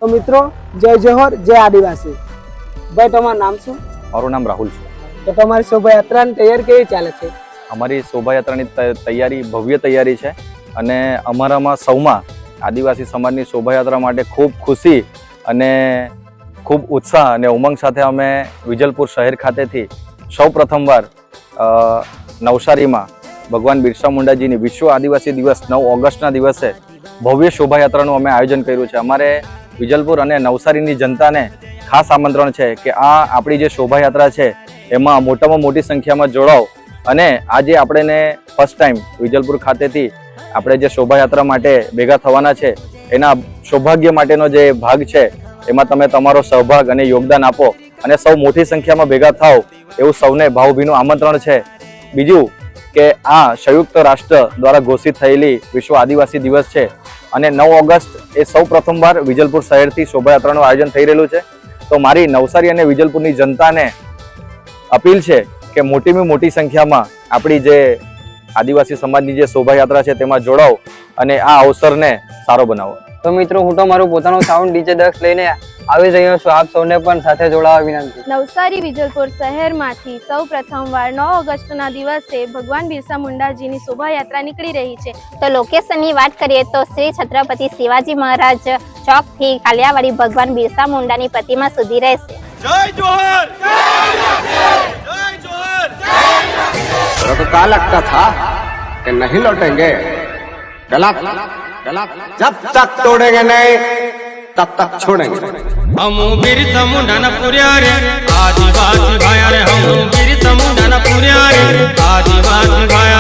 तो मित्रों जय जोहर जय आदिवासी। भाई તમારું નામ શું? મારું નામ રાહુલ છે। તો તમારી શોભાયાત્રાની તૈયારી કેવી ચાલે છે? અમારી શોભાયાત્રાની તૈયારી ભવ્ય તૈયારી છે અને અમારામાં સૌમાં આદિવાસી સમાજની શોભાયાત્રા માટે ખૂબ ખુશી અને ખૂબ ઉત્સાહ અને ઉમંગ સાથે અમે વિજલપુર શહેર ખાતેથી સૌ પ્રથમવાર નવસારીમાં ભગવાન બિરસા મુંડાજીની વિશ્વ આદિવાસી દિવસ 9 ઓગસ્ટના દિવસે ભવ્ય શોભાયાત્રાનું અમે આયોજન કર્યું છે। અમારે વિજલપુર અને નવસારીની જનતાને ખાસ આમંત્રણ છે કે આ આપણી જે શોભાયાત્રા છે એમાં મોટામાં મોટી સંખ્યામાં જોડાઓ અને આજે આપણે ફર્સ્ટ ટાઈમ વિજલપુર ખાતેથી આપણે જે શોભાયાત્રા માટે ભેગા થવાના છે એના સૌભાગ્ય માટેનો જે ભાગ છે એમાં તમે તમારો સહભાગ અને યોગદાન આપો અને સૌ મોટી સંખ્યામાં ભેગા થાઓ એવું સૌને ભાવભીનું આમંત્રણ છે। બીજું કે આ સંયુક્ત રાષ્ટ્ર દ્વારા ઘોષિત થયેલી વિશ્વ આદિવાસી દિવસ છે અને 9 ઓગસ્ટ એ સૌ પ્રથમવાર વિજલપુર શહેરથી શોભાયાત્રાનું આયોજન થઈ રહેલું છે। તો મારી નવસારી અને વિજલપુરની જનતાને અપીલ છે કે મોટીમાં મોટી સંખ્યામાં આપણી જે આદિવાસી સમાજની જે શોભાયાત્રા છે તેમાં જોડાઓ અને આ અવસરને સારો બનાવો। તો મિત્રો હું તો મારું પોતાનું સાઉન્ડ ડીજે દક્ષ લઈને આવી રહ્યો છું, આપ સૌને પણ સાથે જોડાવા વિનંતી। નવસારી વિજલપુર શહેરમાંથી સૌ પ્રથમવાર 9 ઓગસ્ટના દિવસે ભગવાન બિરસા મુંડાજીની શોભાયાત્રા નીકળી રહી છે। તો લોકેશનની વાત કરીએ તો શ્રી છત્રપતિ શિવાજી મહારાજ ચોકથી કાલિયાવાડી ભગવાન બિરસા મુંડાની પ્રતિમા સુધી રહેશે। जय जोहर जय जोहर। तो क्या लगता था कि नहीं लौटेंगे? गलत गलत। जब तक तोड़ेंगे नहीं तब तक छोड़ेंगे। हम बिरसा मुंडा ना पुरिया रे आदिवासी भाया रे, हम बिरसा मुंडा ना पुरिया रे आदिवासी भाया।